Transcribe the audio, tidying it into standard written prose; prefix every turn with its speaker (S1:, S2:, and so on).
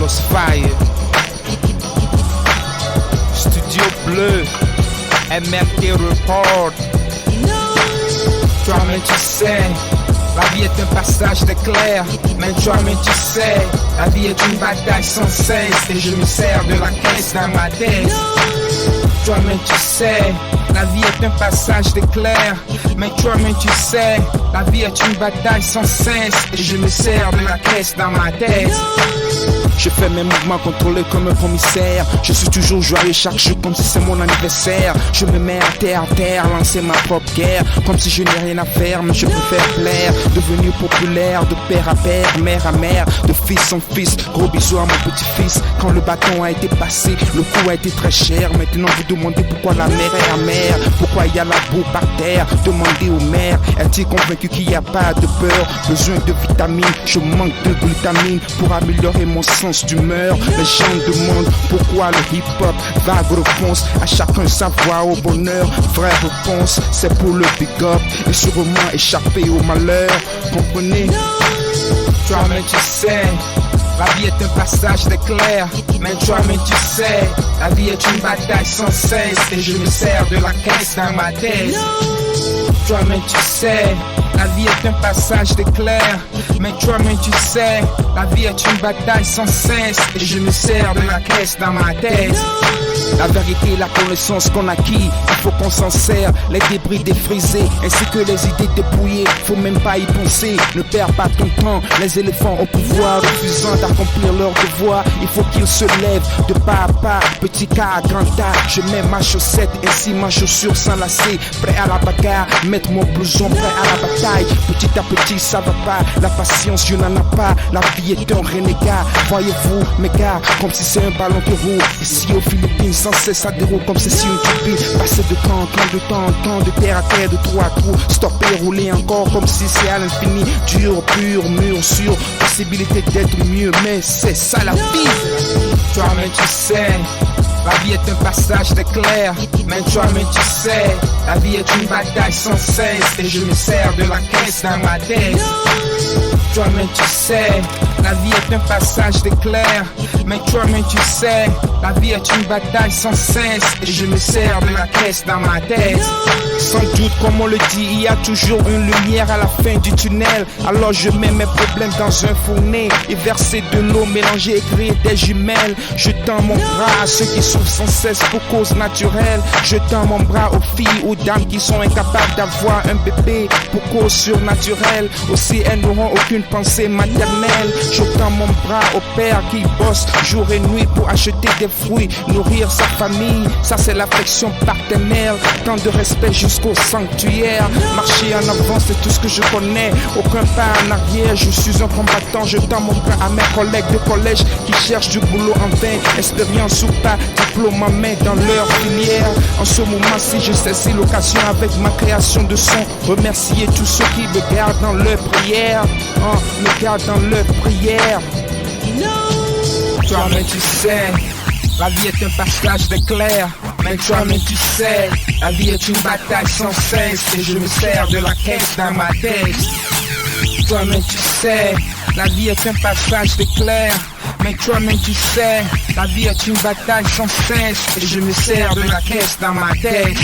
S1: Carlos Fire, Studio Bleu, MRT Report. Toi-même tu sais, la vie est un passage d'éclair. Mais toi-même tu sais, la vie est une bataille sans cesse. Et je me sers de la caisse dans ma tête. Toi-même tu sais, la vie est un passage d'éclair. Mais toi-même tu sais, la vie est une bataille sans cesse. Et je me sers de la caisse dans ma tête. Je fais mes mouvements contrôlés comme un commissaire. Je suis toujours joyeux chaque jour comme si c'est mon anniversaire. Je me mets à terre, lancer ma propre guerre. Comme si je n'ai rien à faire, mais je préfère plaire. Devenu populaire, de père à père, mère à mère, de fils en fils. Gros bisous à mon petit-fils. Quand le bâton a été passé, le coup a été très cher. Maintenant vous demandez pourquoi la mer est amère. Pourquoi il y a la boue par terre. Demandez au maire, est-il convaincu qu'il n'y a pas de beurre? Besoin de vitamines, je manque de glutamine. Pour améliorer mon sens d'humeur, les gens demandent pourquoi le hip-hop vague réponse. À chacun sa voix au bonheur. Vraie réponse, c'est pour le big up et sûrement échapper au malheur. Comprenez? Toi-même tu sais, la vie est un passage d'éclair. Mais toi-même tu sais, la vie est une bataille sans cesse. Et je me sers de la caisse dans ma tête. Toi-même tu sais, la vie est un passage d'éclair. Mais toi-même tu sais, la vie est une bataille sans cesse. Et je me sers de la caisse dans ma tête. La vérité, la connaissance qu'on acquis, il faut qu'on s'en sert. Les débris défrisés, ainsi que les idées dépouillées, faut même pas y penser. Ne perds pas ton temps, les éléphants au pouvoir, refusant d'accomplir leur devoir. Il faut qu'ils se lèvent de pas à pas, petit cas à grand tas. Je mets ma chaussette, ainsi ma chaussure sans lacet. Prêt à la bagarre, mettre mon blouson, prêt à la bataille. Petit à petit, ça va pas, la patience, je n'en ai pas. La vie est un renégat, voyez-vous, mes gars, comme si c'est un ballon de roue. Ici aux Philippines, sans cesse ça déroule comme c'est si une turbine. Passer de temps, de terre à terre, de trou à trou. Stopper, rouler encore comme si c'est à l'infini. Dur, pur, mur sûr, possibilité d'être mieux, mais c'est ça la vie. Toi-même tu sais, la vie est un passage d'éclair. Mais toi-même tu sais, la vie est une bataille sans cesse. Et je me sers de la caisse dans ma tête. Toi-même tu sais, la vie est un passage d'éclair. Mais toi-même tu sais, la vie est une bataille sans cesse. Et je me sers de la caisse dans ma tête. Sans doute, comme on le dit, il y a toujours une lumière à la fin du tunnel. Alors je mets mes problèmes dans un fourneau et verser de l'eau mélangée et créer des jumelles. Je tends mon bras à ceux qui souffrent sans cesse pour cause naturelle. Je tends mon bras aux filles ou dames qui sont incapables d'avoir un bébé pour cause surnaturelle. Aussi elles n'auront aucune pensée maternelle. Je tends mon bras au père qui bosse jour et nuit pour acheter des fruits, nourrir sa famille. Ça c'est l'affection partenaire. Tant de respect jusqu'au sanctuaire. Marcher en avant c'est tout ce que je connais. Aucun pas en arrière. Je suis un combattant. Je tends mon bras à mes collègues de collège qui cherchent du boulot en vain. Expérience ou pas, diplôme en main dans leur filière. En ce moment-ci je saisis l'occasion avec ma création de son. Remercier tous ceux qui me gardent dans leur prière. Me gardent dans leur prière. Toi-même tu sais, la vie est un passage d'éclair. Mais toi-même tu sais, la vie est une bataille sans cesse. Et je me sers de la caisse dans ma tête. Toi-même tu sais, la vie est un passage d'éclair. Mais toi-même tu sais, la vie est une bataille sans cesse. Et je me sers de la caisse dans ma tête.